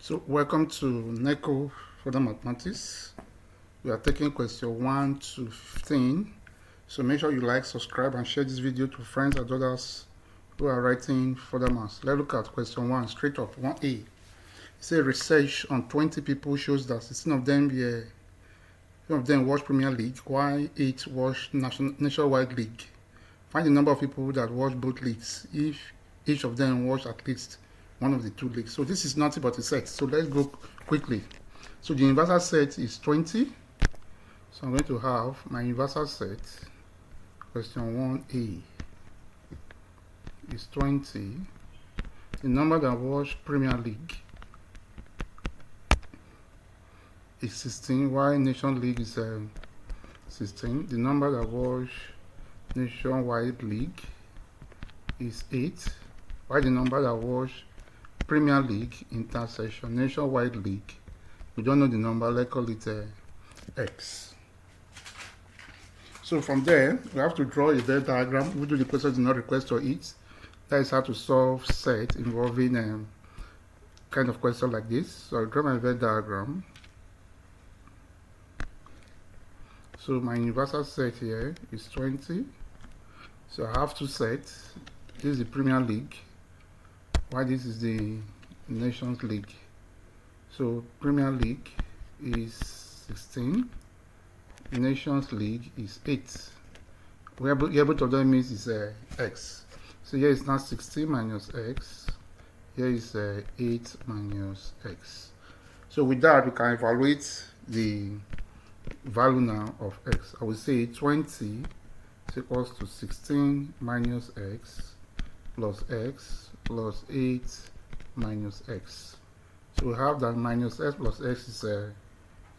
So welcome to NECO Further Mathematics. We are taking question 1 to 15. So make sure you like, subscribe, and share this video to friends and others who are writing further maths. Let's look at question 1 straight up. 1A. It says research on 20 people shows that 16 of them watch Premier League, while 8 watch Nationwide League. Find the number of people that watch both leagues if each of them watch at least one of the two leagues. So this is nothing but a set. So let's go quickly. So the universal set is 20. So I'm going to have my universal set, question 1A, is 20. The number that watch Premier League is 16, while Nation League is 16. The number that watch Nationwide League is 8, while the number that watch Premier League intersection Nationwide League, we don't know the number, let's call it X. So from there, we have to draw a Venn diagram. We do the question do not request for it. That is how to solve set involving kind of question like this. So I draw my Venn diagram. So my universal set here is 20. So I have two sets. This is the Premier League, while this is the Nations League. So Premier League is 16. Nations League is 8. Where both of them means is x. So here is now 16 minus x. Here is 8 minus x. So with that, we can evaluate the value now of x. I will say 20 is equals to 16 minus x plus 8 minus x. So we have that minus x plus x is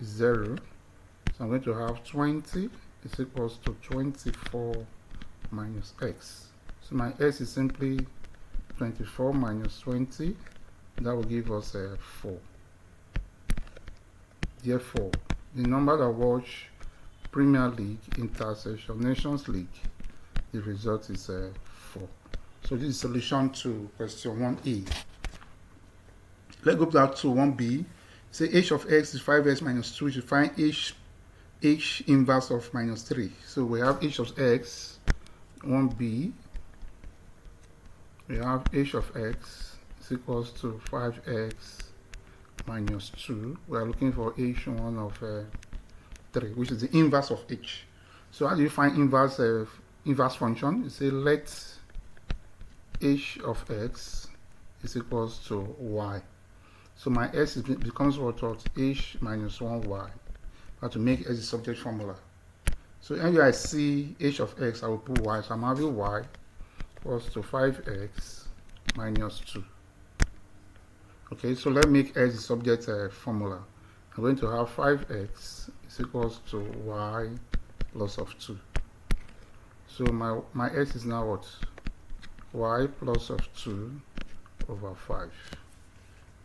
0. So I'm going to have 20 is equals to 24 minus x. So my x is simply 24 minus 20. That will give us 4. Therefore, the number that watch Premier League intersection Nations League, the result is 4. So this is solution to question 1A. Let's go back to 1B. Say h of x is 5x minus 2. We should find h inverse of minus 3. So we have h of x, 1B. We have h of x is equals to 5x minus 2. We are looking for h1 of 3, which is the inverse of h. So how do you find inverse function? You say let h of x is equals to y. So my s becomes what? H minus 1y. I have to make s the subject formula. So anyway, I see h of x, I will put y. So I'm having y equals to 5x minus 2. Okay, so let's make s the subject formula. I'm going to have 5x is equals to y plus of 2. So my s is now what? Y plus of 2 over 5.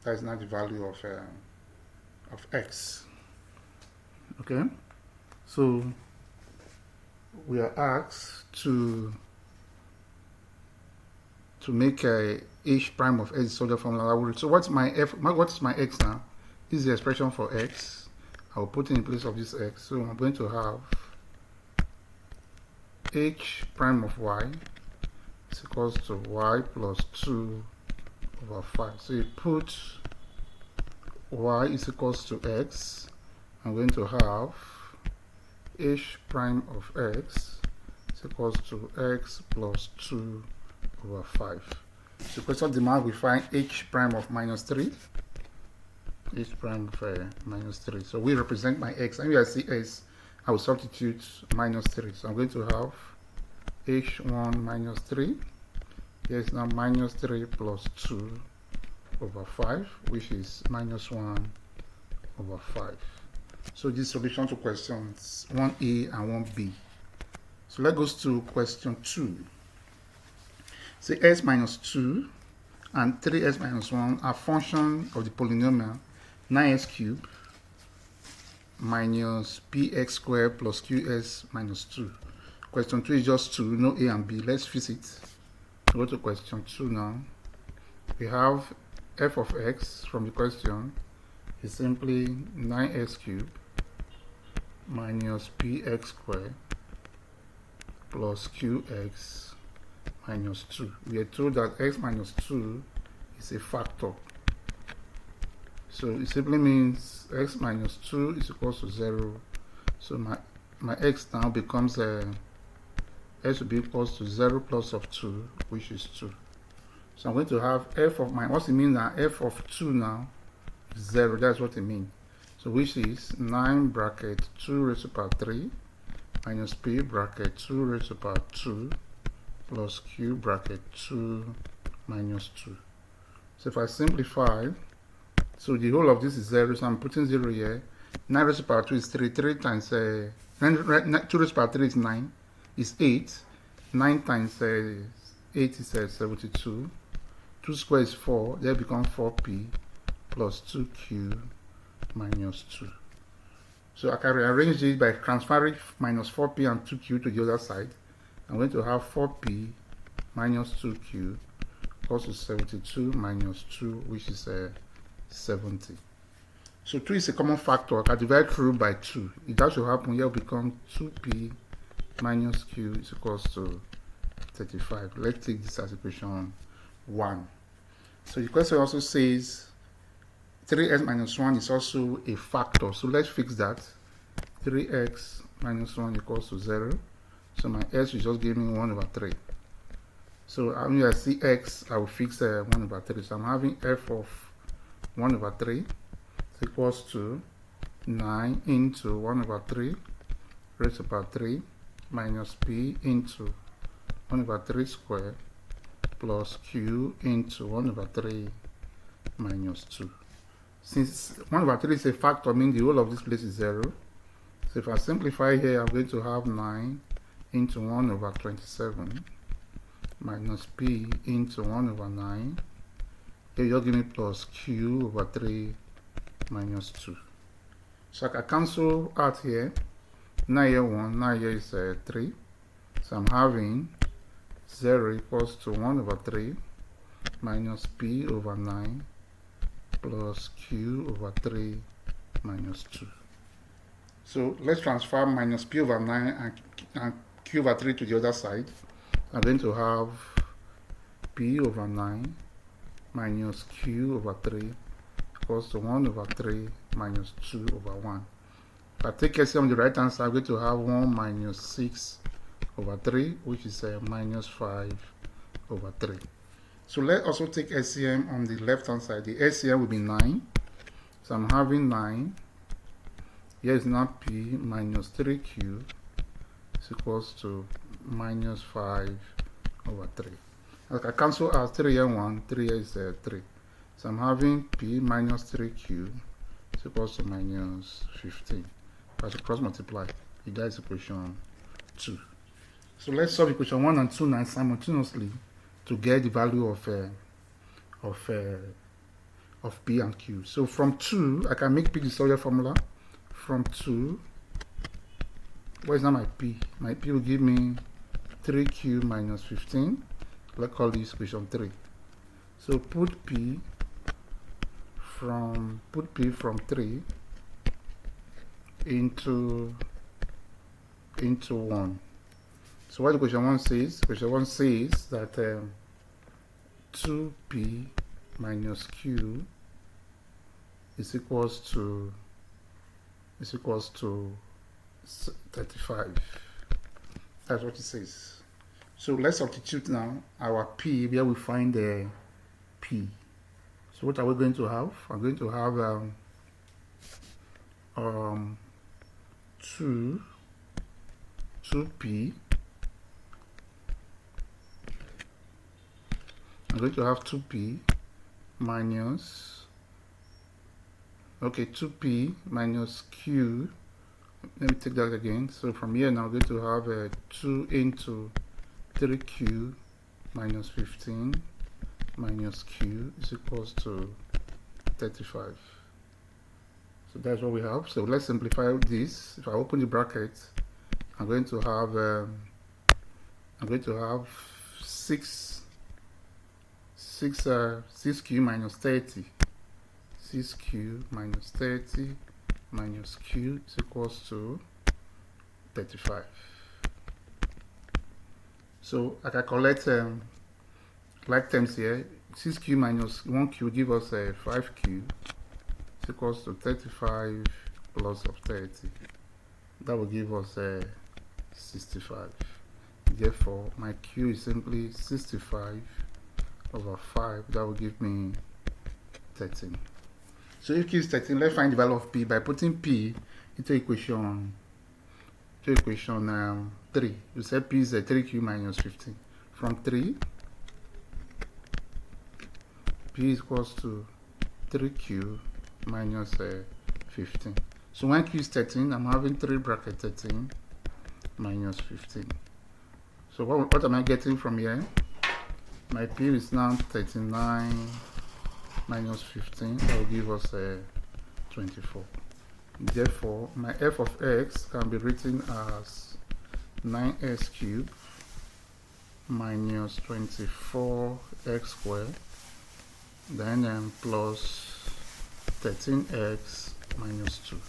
That is now the value of x. Okay, so we are asked to make a h prime of x solver formula. So what's my what's my x now? This is the expression for x. I will put it in place of this x. So I'm going to have h prime of y is equals to y plus 2 over 5. So you put y is equals to x. I'm going to have h prime of x is equals to x plus 2 over 5. So question demand we find h prime of minus 3. H prime of minus 3. So we represent my x. And here I see s, I will substitute minus 3. So I'm going to have h1 minus 3. Here is now minus 3 plus 2 over 5, which is minus 1 over 5. So this is solution to questions 1A and 1B. So let's go to question 2. Say s minus 2 and 3s minus 1 are function of the polynomial 9s cubed minus px squared plus qs minus 2. Question 2 is just 2, no a and b. Let's fix it. Go to question 2 now. We have f of x from the question is simply 9x cubed minus px squared plus qx minus 2. We are told that x minus 2 is a factor. So it simply means x minus 2 is equals to 0. So my x now becomes x will be equals to 0 plus of 2, which is 2. So I'm going to have f of my, what's it mean now? F of 2 now is 0. That's what it means. So which is 9 bracket 2 raised to the power 3 minus p bracket 2 raised to the power 2 plus q bracket 2 minus 2. So if I simplify, so the whole of this is 0, so I'm putting 0 here. 9 raised to the power 2 is 3. 3 times 2 raised to the power 3 is 9, is 8. 9 times 8 is 72. 2 squared is 4, that becomes 4p plus 2q minus 2. So I can rearrange it by transferring minus 4p and 2q to the other side. I'm going to have 4p minus 2q equals to 72 minus 2, which is 70. So 2 is a common factor. I can divide through by 2. If that should happen, here will become 2p minus q is equals to 35. Let's take this as equation 1. So the question also says 3x minus 1 is also a factor. So let's fix that. 3x minus 1 equals to 0. So my s will just give me 1 over 3. So when I see x, I will fix 1 over 3. So I'm having f of 1 over 3 is equals to 9 into 1 over 3 raised to the power 3 minus p into 1 over 3 squared plus q into 1 over 3 minus 2. Since 1 over 3 is a factor, means the whole of this place is 0. So if I simplify here, I'm going to have 9 into 1 over 27 minus p into 1 over 9. Here you'll give me plus q over 3 minus 2. So I can cancel out here. 9 here 1, 9 here is 3. So I'm having 0 equals to 1 over 3 minus p over 9 plus q over 3 minus 2. So let's transfer minus p over 9 and q over 3 to the other side. I'm going to have p over 9 minus q over 3 equals to 1 over 3 minus 2 over 1. If I take LCM on the right hand side, I'm going to have 1 minus 6 over 3, which is minus 5 over 3. So let's also take LCM on the left hand side. The LCM will be 9. So I'm having 9. Here is now p minus 3q is equals to minus 5 over 3. I can cancel out 3 here 1, 3 here is 3. So I'm having p minus 3q is equals to minus 15. If I should cross multiply, it gives equation 2. So let's solve equation 1 and 2 now simultaneously to get the value of p and q. So from 2, I can make p the Sawyer formula. From 2, where is now my p? My p will give me 3q minus 15. Let's call this equation 3. So put p from 3 into 1. So what equation 1 says? Equation 1 says that 2p minus q is equals to 35. That's what it says. So let's substitute now our p where we find the p. So what are we going to have? I'm going to have 2p. I'm going to have 2p minus 2p minus q. Let me take that again. So from here now I'm going to have 2 into 3q minus 15 minus q is equals to 35. So that's what we have. So let's simplify this. If I open the bracket, I'm going to have 6 6q minus 30. 6q minus 30 minus q is equals to 35. So I can collect like terms here. 6q minus 1q give us 5q is equals to 35 plus of 30. That will give us 65. Therefore, my q is simply 65 over 5. That will give me 13. So if q is 13, let's find the value of p by putting p into equation 3. You say p is 3q minus 15. From 3, p is equals to 3q minus 15. So when q is 13, I'm having 3 bracket 13 minus 15. So what am I getting from here? My p is now 39 minus 15. That will give us 24. Therefore, my f of x can be written as 9x cubed minus 24x squared, then plus 13x minus 2.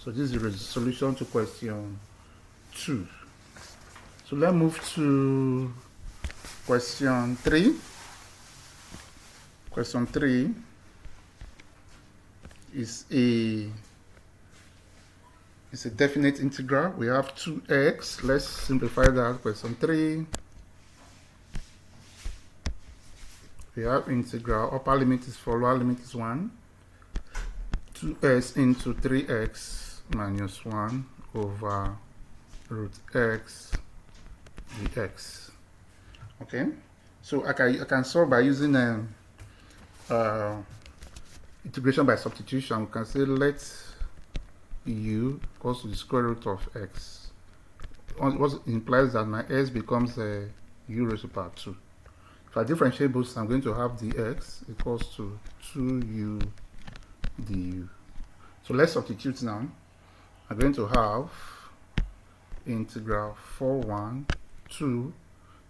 So this is the solution to question 2. So let's move to question 3. Question 3 is a definite integral. We have 2x. Let's simplify that. Question 3. We have integral. Upper limit is 4, lower limit is 1. 2x into 3x minus 1 over root x dx. Okay, so I can solve by using integration by substitution. We can say let u equals to the square root of x. What implies that my s becomes u raised to power 2. If I differentiate both, I'm going to have dx equals to 2u du. So let's substitute now. I'm going to have integral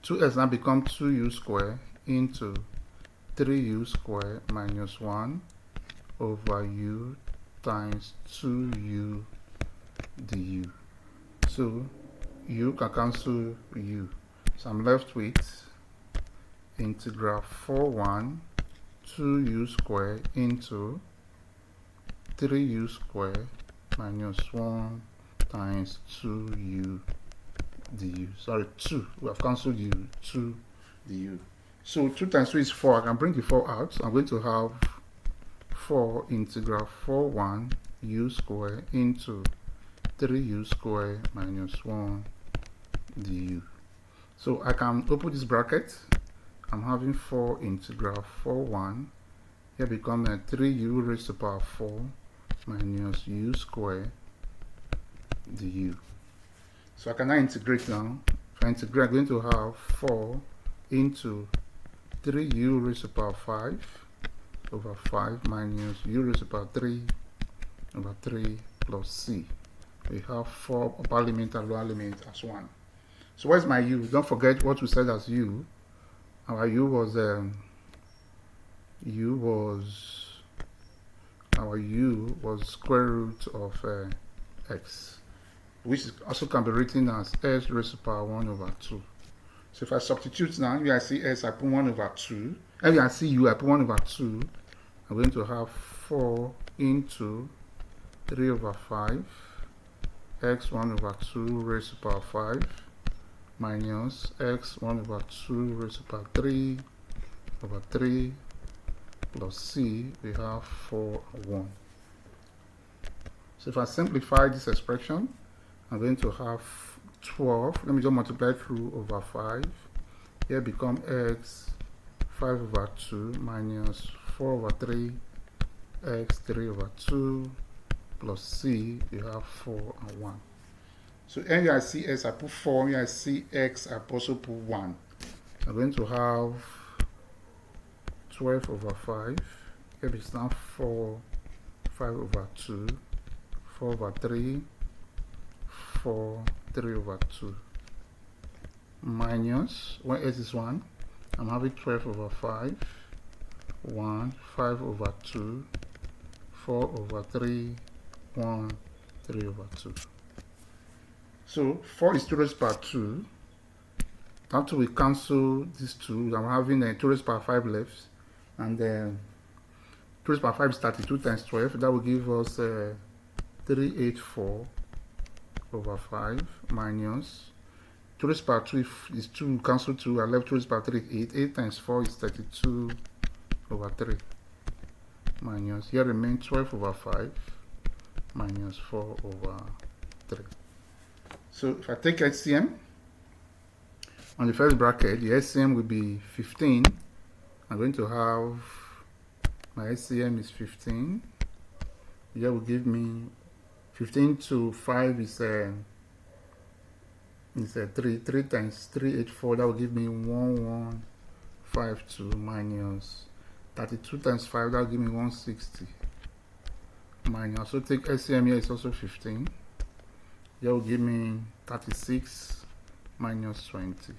2x now become 2u squared into 3u squared minus 1 over u times 2u du. So u can cancel u. So I'm left with integral 2u squared into 3u squared minus 1 times 2u du. Sorry, 2. We have cancelled u. 2 du. So 2 times 2 is 4. I can bring the 4 out. So I'm going to have 4 integral u squared into 3u squared minus 1 du. So I can open this bracket. I'm having 4 integral here become 3u raised to power 4 minus u squared du. So I can now integrate now. If I integrate, I'm going to have 4 into 3u raised to power 5 over 5 minus u raised to power 3 over 3 plus c. We have 4 upper limit and lower limit as 1. So where's my u? Don't forget what we said as u. Our u was square root of x, which also can be written as s raised to power 1 over 2. So if I substitute now, here I see s, I put 1 over 2. And here I see u, I put 1 over 2. I'm going to have 4 into 3 over 5 x 1 over 2 raised to power 5 minus x 1 over 2 raised to power 3 over 3 plus c. We have 4 and 1. So if I simplify this expression, I'm going to have 12. Let me just multiply through over 5. Here become x 5 over 2 minus 4 over 3 x 3 over 2 plus c. We have 4 and 1. So here I see s, I put 4. Here I see x, I also put 1. I'm going to have 12 over 5. Here is now 4, 5 over 2, 4 over 3, 4, 3 over 2. Minus, when s is 1, I'm having 12 over 5, 1, 5 over 2, 4 over 3, 1, 3 over 2. So 4 is 2 raised by 2. After we cancel these two, I'm having 2 raised by 5 left. And 2 raised by 5 is 32 times 12. That will give us 384 over 5 minus 2 raised by 2 is 2, cancel 2, I left 2 raised by 3 is 8. 8 times 4 is 32 over 3 minus, here remains 12 over 5 minus 4 over 3. So if I take LCM, on the first bracket, the LCM will be 15. I'm going to have, my LCM is 15. Here will give me 15 to 5 is 3. 3 times 384, that will give me 1152 minus 32 times 5, that will give me 160. Minus, also take LCM here is also 15. Here will give me 36 minus 20.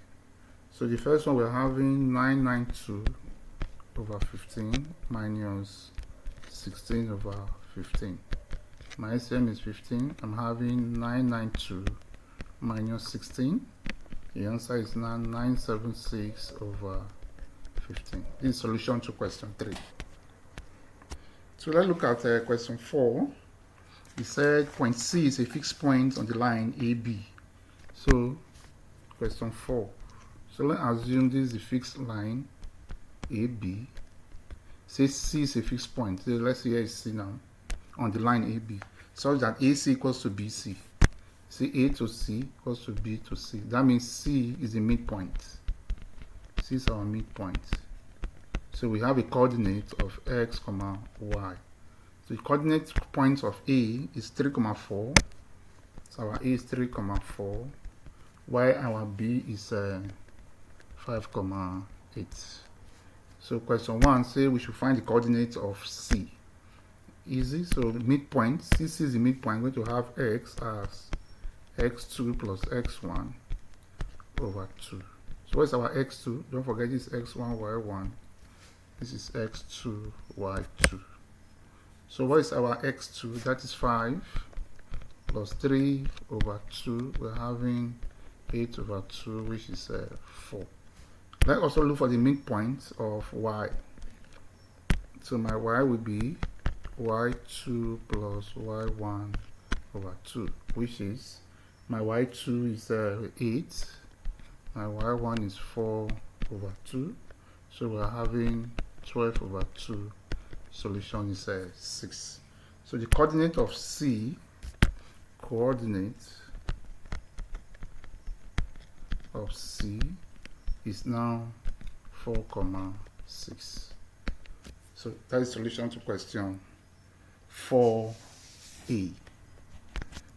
So the first one we're having 992 over 15 minus 16 over 15. My LCM is 15. I'm having 992 minus 16. The answer is now 976 over 15. This is solution to question 3. So let's look at question 4. It said point C is a fixed point on the line AB. So question 4. So let's assume this is a fixed line AB. Say C is a fixed point. So let's see here is C now on the line AB, such that AC equals to BC. See, A to C equals to B to C. That means C is the midpoint. C is our midpoint. So we have a coordinate of x, comma, y. So the coordinate point of A is 3, 4. So our A is 3, 4. While our B is 5, 8. So question 1 say we should find the coordinates of C. Easy. So the midpoint, CC is the midpoint. I'm going to have x as x2 plus x1 over 2. So what's our x2? Don't forget this x1, y1. This is x2, y2. So what is our x2? That is 5 plus 3 over 2. We're having 8 over 2, which is 4. Let's also look for the midpoint of y. So my y will be y2 plus y1 over 2, which is, my y2 is 8, my y1 is 4 over 2, so we're having 12 over 2, solution is 6. So the coordinate of C, is now 4, 6. So that is solution to question 4A.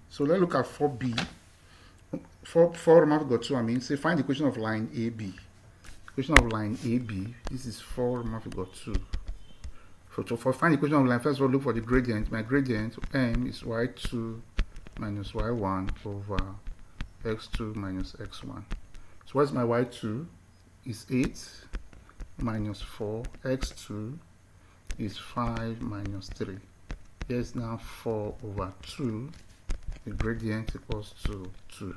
So let's look at 4B. 4 Roman figure 2, I mean, say find the equation of line AB. Equation of line AB, this is 4 Roman figure 2. For find the equation of line, first of all, look for the gradient. My gradient M is y2 minus y1 over x2 minus x1. So what's my y2? Is 8 minus 4. x2 is 5 minus 3. Here's now 4 over 2. The gradient equals to 2.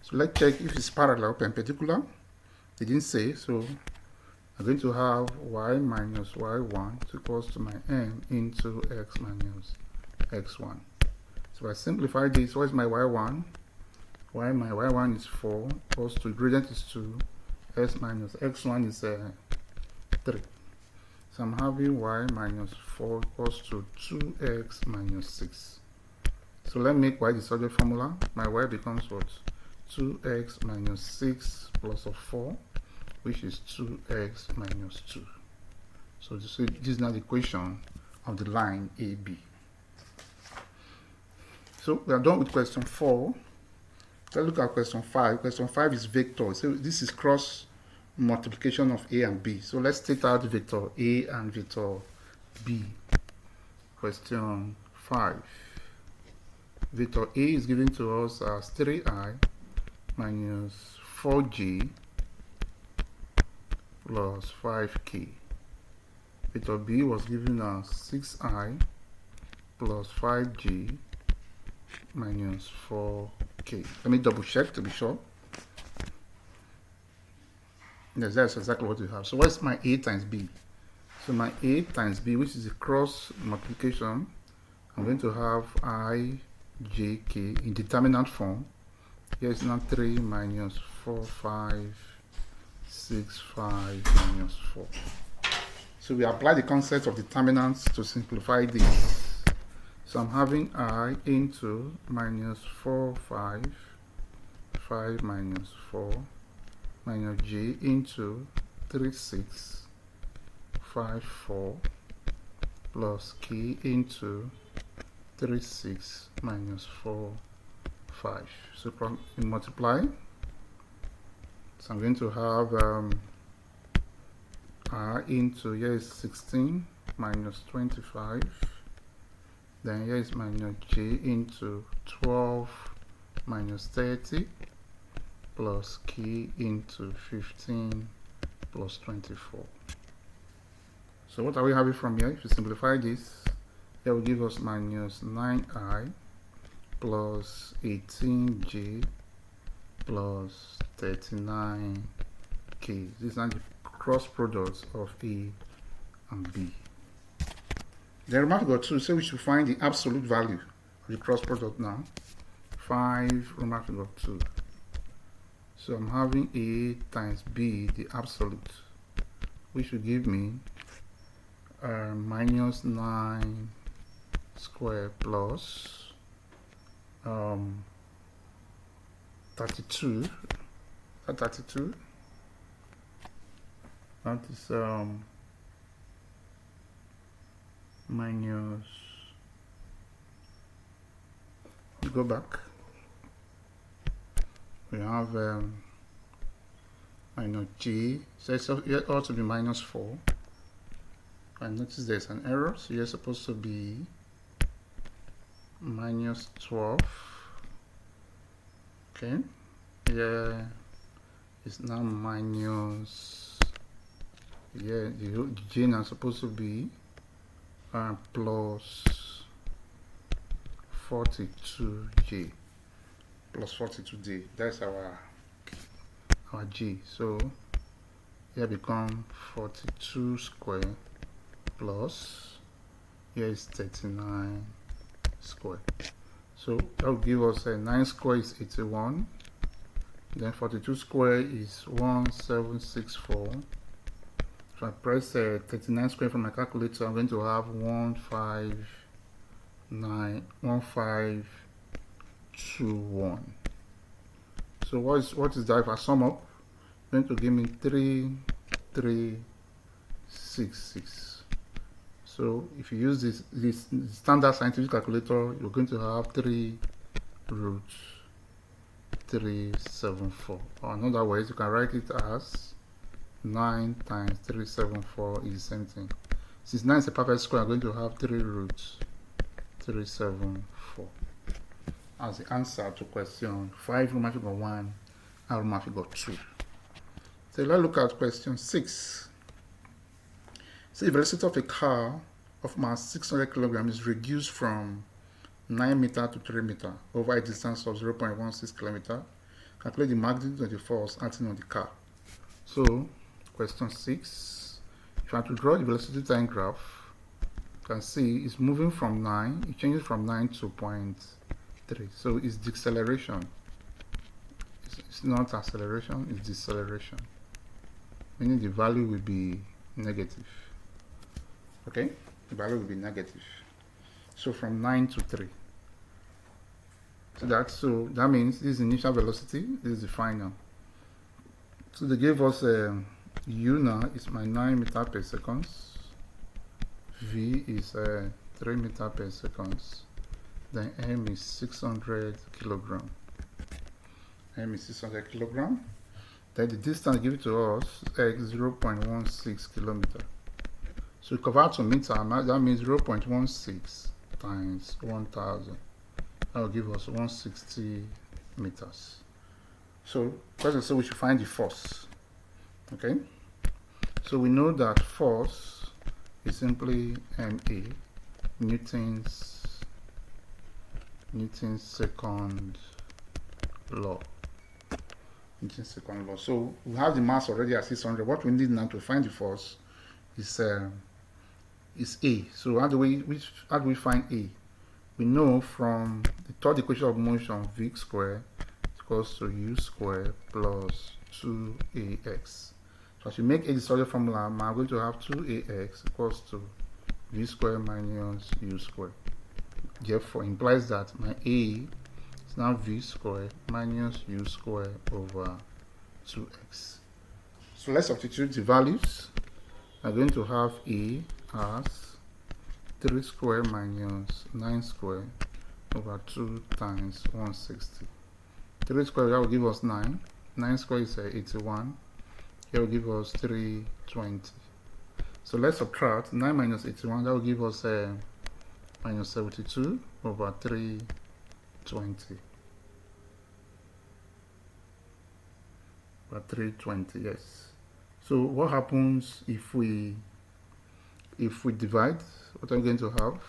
So let's check if it's parallel, perpendicular. They didn't say, so I'm going to have y minus y1 equals to my m into x minus x1. So if I simplify this, what is my y1? My y1 is 4, equals to, gradient is 2, x minus x1 is 3. So I'm having y minus 4 equals to 2x minus 6. So let's make y the subject formula. My y becomes what? 2x minus 6 plus of 4, which is 2x minus 2. So this is now the equation of the line AB. So we are done with question 4. Let's look at question 5. Question 5 is vector. So this is cross multiplication of A and B. So let's take out vector A and vector B. Question 5. Vector A is given to us as 3i minus 4j plus 5k. Vector B was given as 6i plus 5j minus 4k. Let me double check to be sure. Yes, that's exactly what we have. So what's my A times B? So my A times B, which is a cross multiplication, I'm going to have I, j, k in determinant form. Here is now 3 minus 4, 5, 6, 5 minus 4. So we apply the concept of determinants to simplify this. So I'm having I into minus 4, 5, 5 minus 4, minus j into 3, 6, 5, 4, plus k into 3, 6, minus 4, 5. So we multiply. So I'm going to have r into, here is 16 minus 25. Then here is minus j into 12 minus 30 plus k into 15 plus 24. So what are we having from here? If you simplify this, here will give us minus 9i plus 18j plus 39k. These are the cross products of A and B. Then remember got 2, so we should find the absolute value of the cross product now. 5 remember got 2. So I'm having A times B, the absolute, which will give me minus 9 square plus 32. That is minus, go back, we have minus j, so it ought to be minus 4. I notice there's an error, so you're supposed to be minus 12. Okay, yeah, it's now minus, yeah, the j now supposed to be plus 42j, plus 42j. That's our j. So here become 42 square plus, here is 39 square. So that will give us 9 square is 81. Then 42 square is 1764. If I press 39 square from my calculator, I'm going to have 1521. So what is that? If I sum up, it's going to give me 3366. So if you use this standard scientific calculator, you're going to have 3 roots 374. Or in other words, you can write it as 9 times 374 is the same thing. Since 9 is a perfect square, I'm going to have 3 roots 374 as the answer to question 5 Roman figure 1 and Roman figure 2. So let's look at question 6. So the velocity of a car of mass 600 kilograms is reduced from 9 meter to 3 meter over a distance of 0.16 kilometer. Calculate the magnitude of the force acting on the car. So, question 6. If you want to draw the velocity time graph, you can see it's moving from 9, it changes from 9 to 0.3. So it's deceleration. It's not acceleration, it's deceleration. Meaning the value will be negative. Okay? The value will be negative. So from 9 to 3. So that means this is initial velocity, this is the final. So they gave us u now is my 9 meter per second. V is 3 meter per second. Then m is 600 kilogram. M is 600 kilogram. Then the distance given to us is 0.16 kilometer. So we convert to meter, that means 0.16 times 1000. That will give us 160 meters. So, question says we should find the force. Okay? So we know that force is simply ma, Newton's second law. Newton's second law. So we have the mass already at 600. What we need now to find the force is A. So how do we find A? We know from the third equation of motion, v squared is equals to u squared plus 2ax. So as you make A the solid formula, I'm going to have 2ax equals to v squared minus u squared. Therefore, implies that my A is now v squared minus u squared over 2x. So let's substitute the values. I'm going to have A as 3 squared minus 9 squared over 2 times 160. 3 squared, that will give us 9. 9 squared is 81. Here will give us 320. So let's subtract 9 minus 81. That will give us minus 72 over 320. Over 320, yes. So what happens if we divide? What I'm going to have,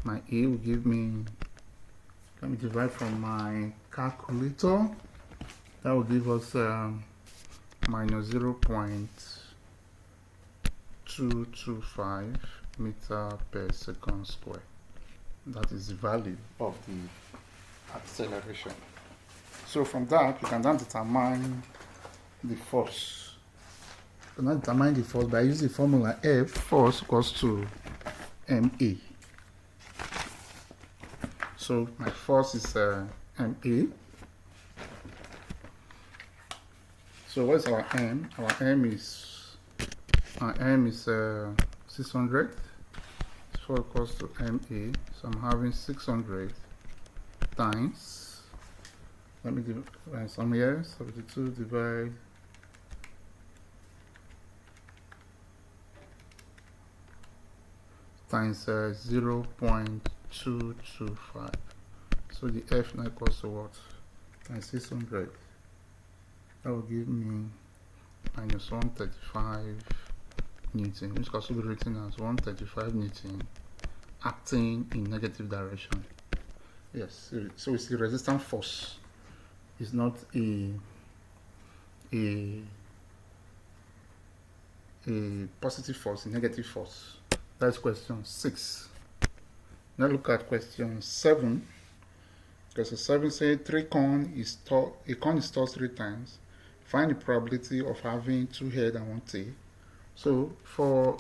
my A will give me, let me divide from my calculator. That will give us minus 0.225 meter per second square. That is the value of the acceleration. So from that, you can then determine the force. You can now determine the force by using the formula F, force equals to ma. So my force is ma. So what's our m? Our m is 600. So equals to ma. So I'm having 600 times. Let me do some here. 72 divide times 0.225. So the F now equals to what? Times 600. That will give me minus 135 Newton, which can also be written as 135 Newton acting in negative direction. Yes, so it's the resistant force. It's not a positive force, a negative force. That's question 6. Now look at question 7. Question 7 says a cone is tossed 3 times. Find the probability of having 2 head and 1 tail. So for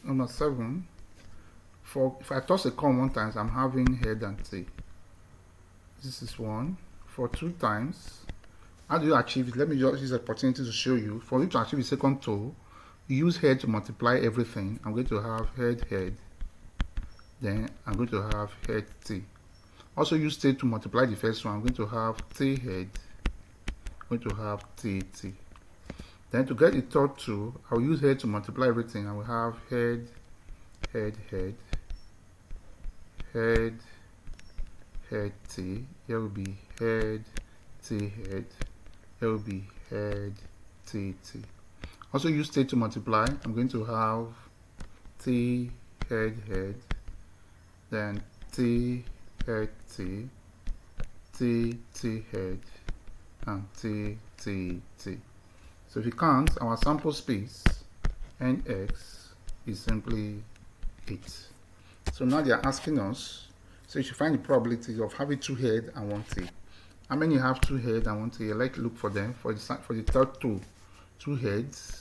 number 7, if I toss a cone 1 time, I'm having head and tail. This is 1. For 2 times, how do you achieve it? Let me just use the opportunity to show you. For you to achieve the second toe, you use head to multiply everything. I'm going to have head, then I'm going to have head, tail. Also use tail to multiply the first one. I'm going to have tail, head. I'm going to have tail, tail. Then to get the third two, I'll use head to multiply everything. I will have head, head, tail. Here will be head, tail, head. Here will be head, tail, tail. Also use tail to multiply. I'm going to have tail, head, then tail, head, tail, head, and tail, tail. So if you count, our sample space nx is simply 8. So now they are asking us, so you should find the probability of having 2 head and 1 tail. How many have 2 head and 1 tail? I like to look for them for the third two. 2 heads,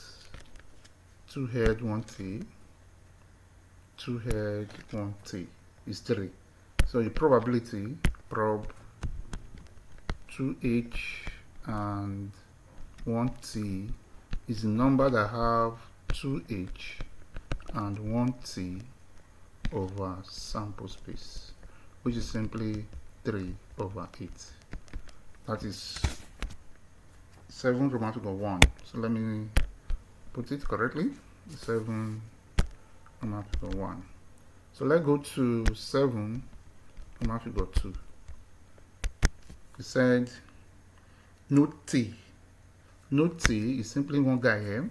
2 head, 1 tail. 2 head, 1 tail is 3. So the probability, prob 2h and 1t is the number that have 2h and 1t over sample space, which is simply 3 over 8. That is 7 Roman figure 1. So let me put it correctly. 7 Roman figure 1. So let's go to 7 Roman figure 2. It said note T. Note T is simply one guy here.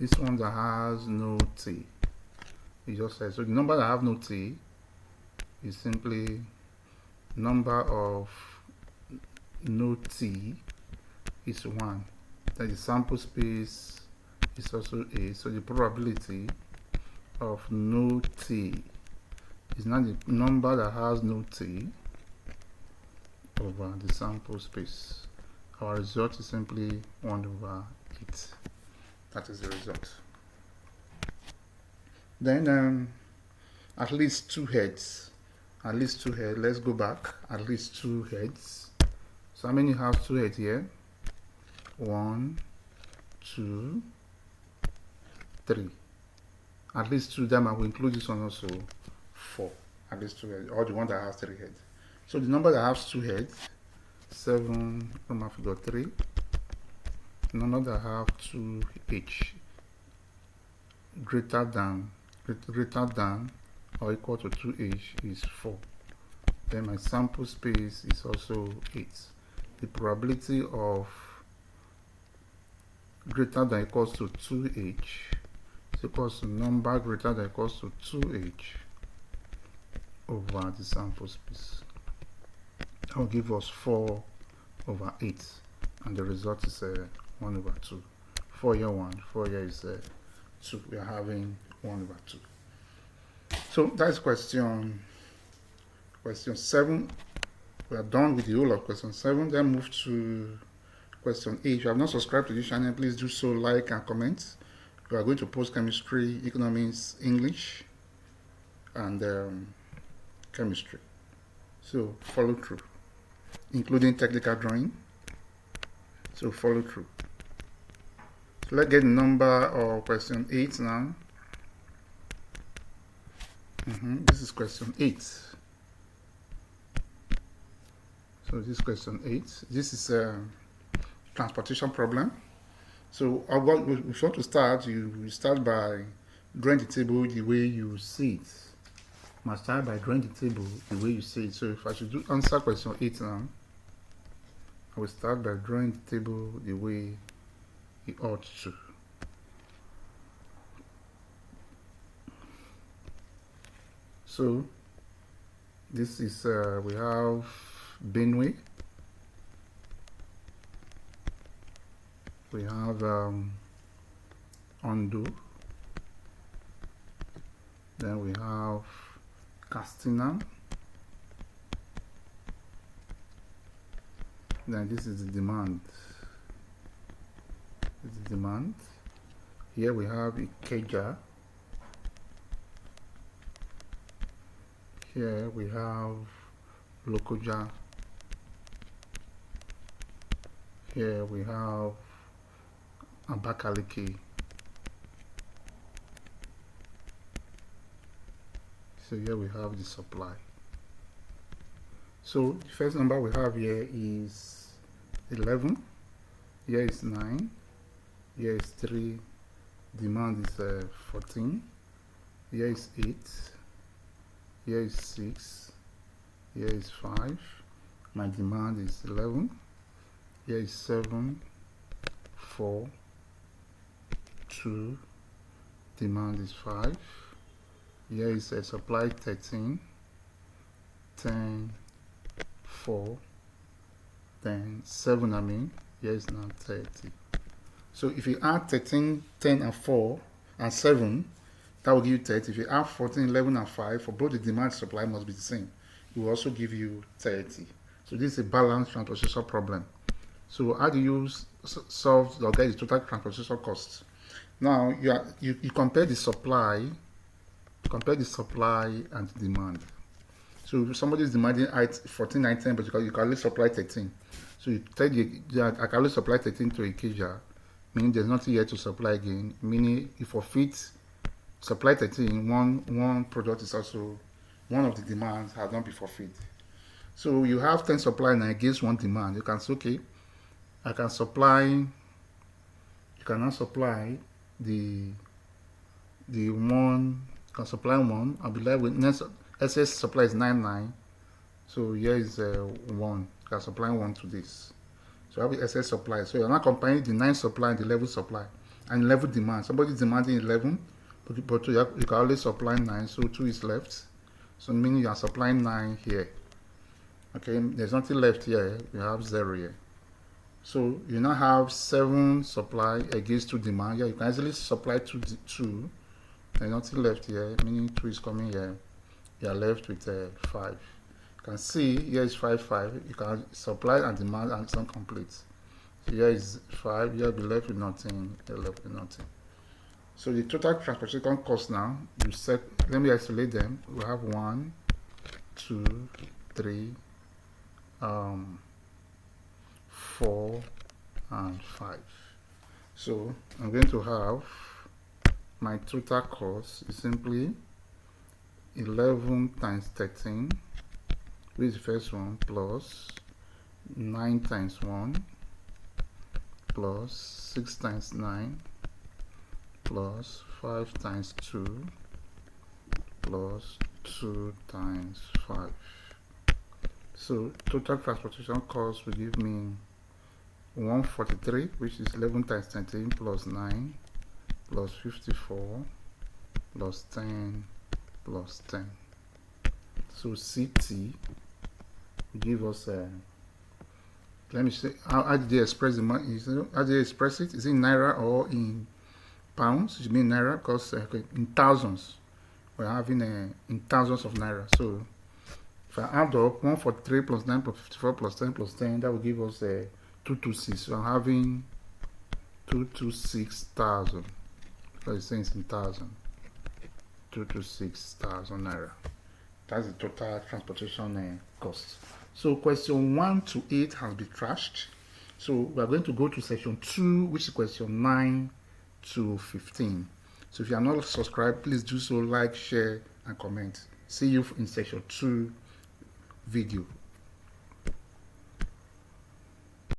this one that has no t. It just says, so the number that have no t is simply number of no t is 1. Then the sample space is also a. So the probability of no t is not the number that has no t over the sample space. Our result is simply 1 over 8. That is the result. Then at least 2 heads. At least 2 heads. Let's go back. At least 2 heads. So how many have 2 heads here? 1, 2, 3. At least 2 of them. I will include this one also. 4. At least 2 heads. Or the one that has 3 heads. So the number that has 2 heads, 7, Roman figure 3. The number that have 2h greater than or equal to 2h is 4. Then my sample space is also 8. The probability of greater than equals to 2h is equals to number greater than equals to 2h over the sample space. That will give us 4 over 8, and the result is 1 over 2. 4 here 1, 4 here is 2. We are having 1 over 2. So that's question 7. We are done with the whole of question 7. Then move to question 8. If you have not subscribed to this channel, please do so, like and comment. We are going to post chemistry, economics, English, and chemistry. So follow through, including technical drawing. So follow through. So let's get the number of question 8 now. This is question 8. So this is question 8. This is a transportation problem. So if you want to start, you start by drawing the table the way you see it. You must start by drawing the table the way you see it. So if I should answer question 8 now, I will start by drawing the table the way it ought to. So this is we have Benue, we have Ondo, then we have Castina, then this is the demand. This is the demand. Here we have Ikeja. Here we have Lokoja. Here we have Abakaliki. So here we have the supply. So the first number we have here is 11. Here is 9. Here is 3. Demand is 14. Here is 8. Here is 6. Here is 5. My demand is 11. Here is 7, 4, 2. Demand is 5. Here is a supply 13, 10, 4, then 7. Here is now 30. So if you add 13, 10, and 4, and 7, that will give you 30. If you add 14, 11, and 5, for both the demand and supply must be the same. It will also give you 30. So this is a balanced transportation problem. So how do you solve or get the total transportation cost? Now you compare the supply, and the demand. So if somebody is demanding 14, 19, but you can only supply 13. So you tell I can only supply 13 to Ikeja, meaning there's nothing here to supply again. Meaning if for fit supply 13, one product is also one of the demands has not been fulfilled. So you have 10 supply now against one demand. You can say, okay, I can supply. You cannot supply the one. You can supply one. I'll be left with next SS supply is 99. So here is 1. You can supply 1 to this. So I have the SS supply. So you're not comparing the 9 supply and the 11 supply. and 11 demand. Somebody demanding 11, but you can only supply 9, so 2 is left. So meaning you are supplying 9 here. Okay, there's nothing left here. You have 0 here. So you now have 7 supply against 2 demand. Yeah, you can easily supply 2. There's nothing left here, meaning 2 is coming here. You are left with 5. You can see here is 5, 5. You can supply and demand and it's not complete. So here is 5. Here will be left with nothing. Here left with nothing. So the total transportation cost now, you set. Let me isolate them. We have 1, 2, 3, 4, and 5. So I'm going to have my total cost is simply 11 times 13, which is the first one, plus 9 times 1, plus 6 times 9, plus 5 times 2, plus 2 times 5. So total transportation cost will give me 143, which is 11 times 13 plus 9 plus 54 plus 10 plus 10. So CT will give us let me say, how did they express the money? How did they express it? Is it in naira or in pounds? It should be in naira because in thousands. We're having in thousands of naira. So if I add up 143 plus 9 plus 54 plus 10 plus 10, that will give us 226. So I'm having 226,000. Because it's saying it's in thousand. 226,000 naira. That's the total transportation cost. So question 1 to 8 has been trashed. So we are going to go to section 2, which is question 9 to 15. So if you are not subscribed, please do so, like, share, and comment. See you in section 2 video.